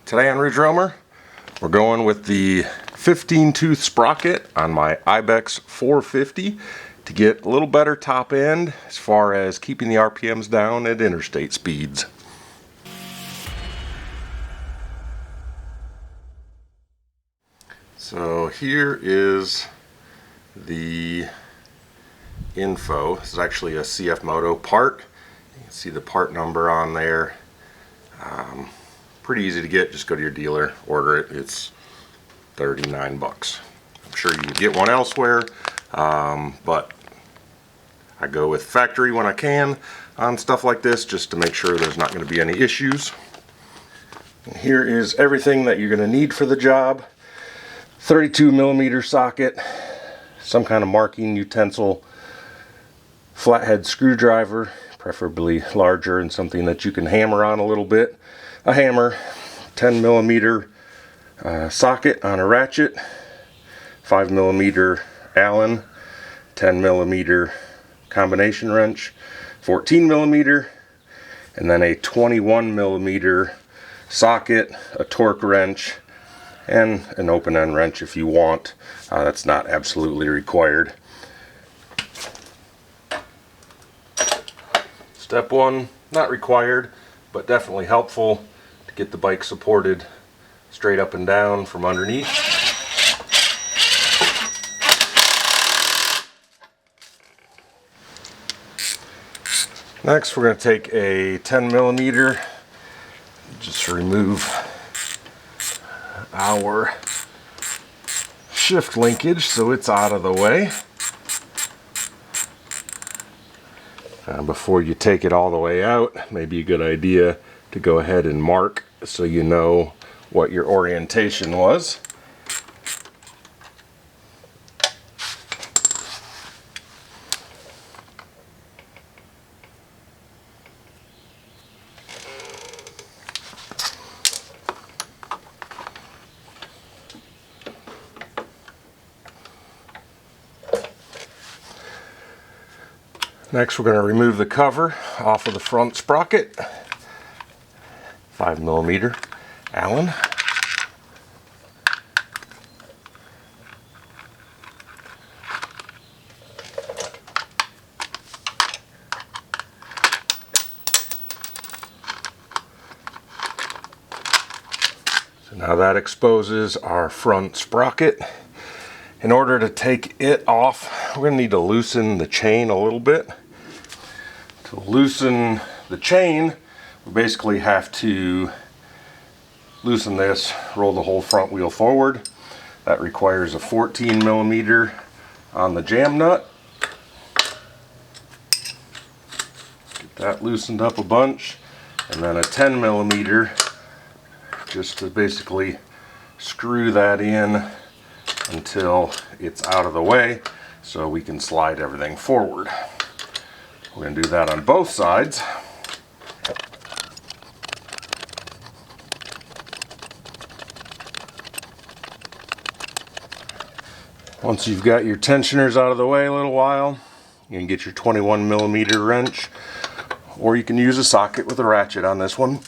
Today on Ridge Roamer, we're going with the 15-tooth sprocket on my IBEX 450 to get a little better top end as far as keeping the RPMs down at interstate speeds. So here is the info. This is actually a CFMOTO part. You can see the part number on there. Pretty easy to get. Just go to your dealer, order it. It's 39 bucks. I'm sure you can get one elsewhere, but I go with factory when I can on stuff like this just to make sure there's not going to be any issues. And here is everything that you're going to need for the job. 32mm socket, some kind of marking utensil, flathead screwdriver, preferably larger and something that you can hammer on a little bit, a hammer, 10mm socket on a ratchet, 5mm Allen, 10mm combination wrench, 14mm, and then a 21mm socket, a torque wrench, and an open end wrench if you want. That's not absolutely required. Step one, not required, but definitely helpful to get the bike supported straight up and down from underneath. Next, we're going to take a 10mm, just remove our shift linkage so it's out of the way. Before you take it all the way out, maybe a good idea to go ahead and mark so you know what your orientation was. Next, we're going to remove the cover off of the front sprocket. 5mm Allen. So now that exposes our front sprocket. In order to take it off, we're going to need to loosen the chain a little bit. To loosen the chain, we basically have to loosen this, roll the whole front wheel forward. That requires a 14mm on the jam nut. Get that loosened up a bunch, and then a 10mm just to basically screw that in until it's out of the way so we can slide everything forward. We're going to do that on both sides. Once you've got your tensioners out of the way a little while, you can get your 21mm wrench, or you can use a socket with a ratchet on this one.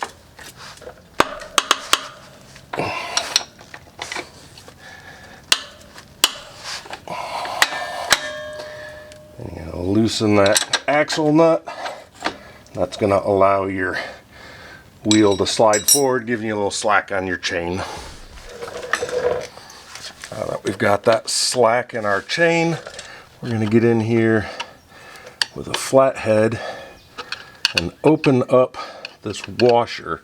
Loosen that axle nut. That's going to allow your wheel to slide forward, giving you a little slack on your chain. Now that we've got that slack in our chain, we're going to get in here with a flathead and open up this washer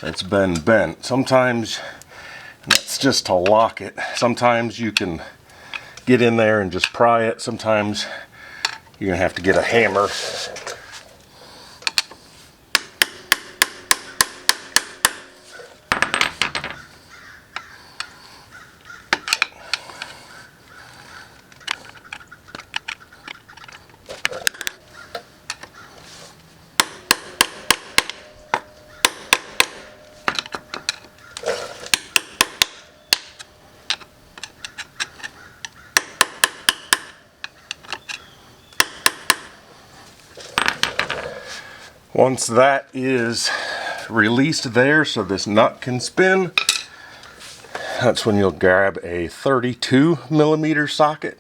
that's been bent. Sometimes that's just to lock it. Sometimes you can get in there and just pry it. Sometimes you're going to have to get a hammer. Once that is released there so this nut can spin, that's when you'll grab a 32mm socket.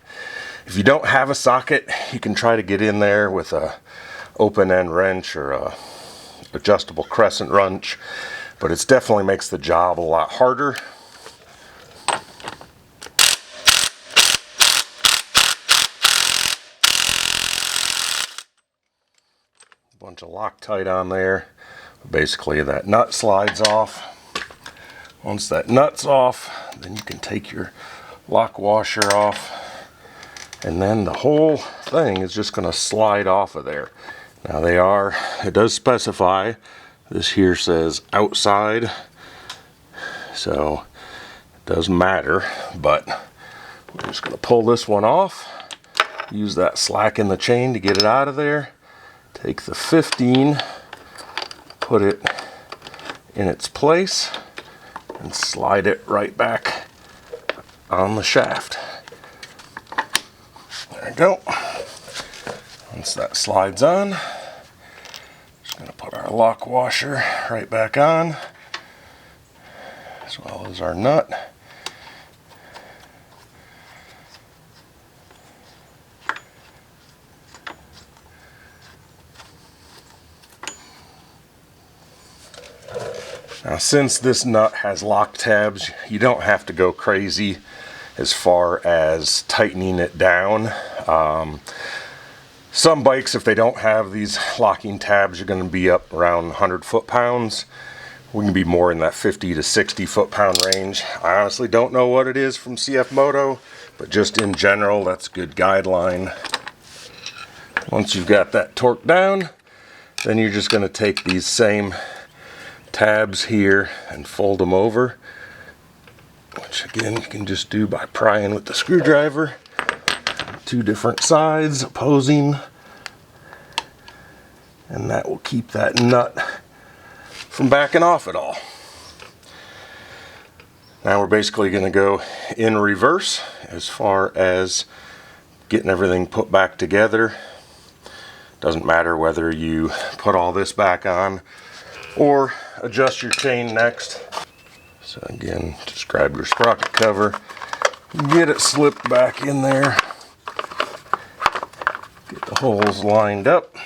If you don't have a socket, you can try to get in there with a open end wrench or a adjustable crescent wrench, but it definitely makes the job a lot harder. Bunch of Loctite on there. Basically that nut slides off. Once that nut's off, then you can take your lock washer off, and then the whole thing is just going to slide off of there. Now it does specify, this here says outside, so it does matter, but we're just going to pull this one off, use that slack in the chain to get it out of there. Take the 15, put it in its place, and slide it right back on the shaft. There we go. Once that slides on, just going to put our lock washer right back on, as well as our nut. Now, since this nut has lock tabs, you don't have to go crazy as far as tightening it down. Some bikes, if they don't have these locking tabs, are going to be up around 100 foot-pounds. We can be more in that 50 to 60 foot-pound range. I honestly don't know what it is from CFMOTO, but just in general, that's a good guideline. Once you've got that torqued down, then you're just going to take these same tabs here and fold them over, which again you can just do by prying with the screwdriver. Two different sides opposing, and that will keep that nut from backing off at all. Now we're basically going to go in reverse as far as getting everything put back together. Doesn't matter whether you put all this back on or adjust your chain next. So again, just grab your sprocket cover, get it slipped back in there, get the holes lined up,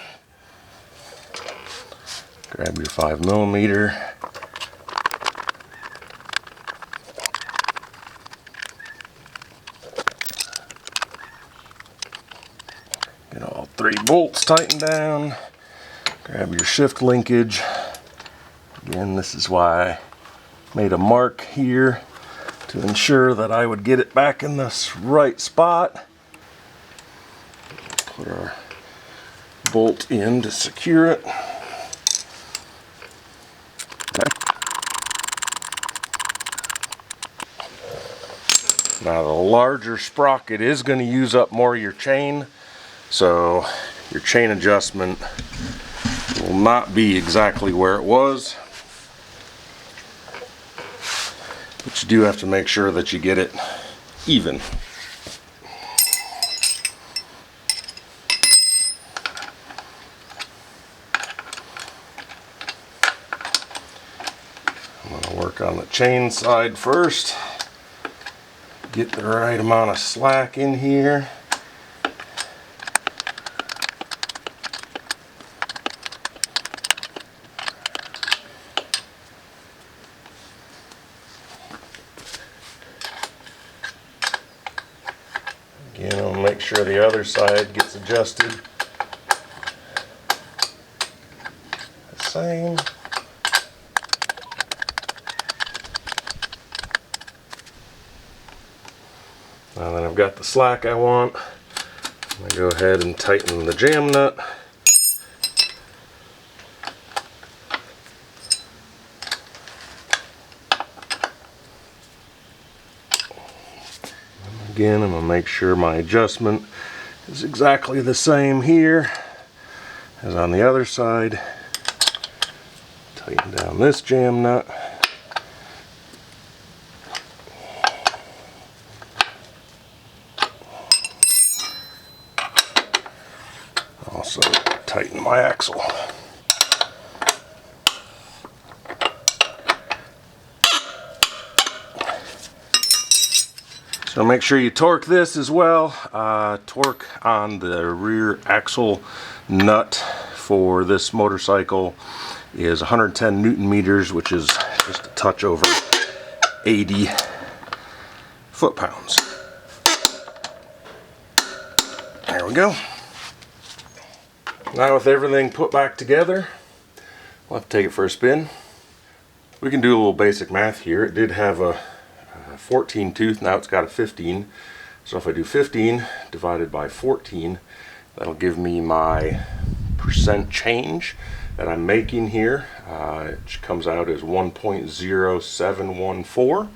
grab your 5mm, get all 3 bolts tightened down, grab your shift linkage. Again, this is why I made a mark here to ensure that I would get it back in this right spot. Put our bolt in to secure it. Now the larger sprocket is going to use up more of your chain, so your chain adjustment will not be exactly where it was. But you do have to make sure that you get it even. I'm going to work on the chain side first. Get the right amount of slack in here. Again, I'll make sure the other side gets adjusted the same. Now that I've got the slack I want, I'm going to go ahead and tighten the jam nut. Again, I'm going to make sure my adjustment is exactly the same here as on the other side. Tighten down this jam nut. Also tighten my axle. So make sure you torque this as well. Torque on the rear axle nut for this motorcycle is 110 Newton meters, which is just a touch over 80 foot-pounds. There we go. Now with everything put back together, we'll have to take it for a spin. We can do a little basic math here. It did have a 14 tooth, now it's got a 15. So if I do 15 divided by 14, that'll give me my percent change that I'm making here. It comes out as 1.0714.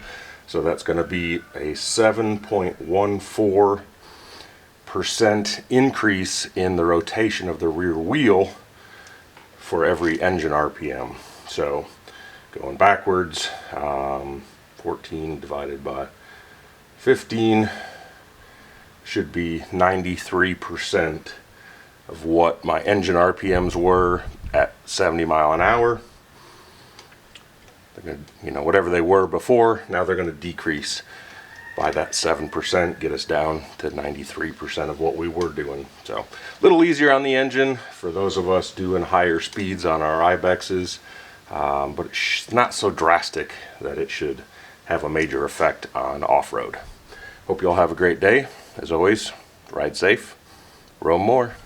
So that's going to be a 7.14% increase in the rotation of the rear wheel for every engine RPM. So going backwards, 14 divided by 15 should be 93% of what my engine RPMs were at 70 mile an hour. They're gonna, whatever they were before, now they're going to decrease by that 7%, get us down to 93% of what we were doing. So a little easier on the engine for those of us doing higher speeds on our IBEXs, but it's not so drastic that it should have a major effect on off-road. Hope you all have a great day. As always, ride safe, roam more.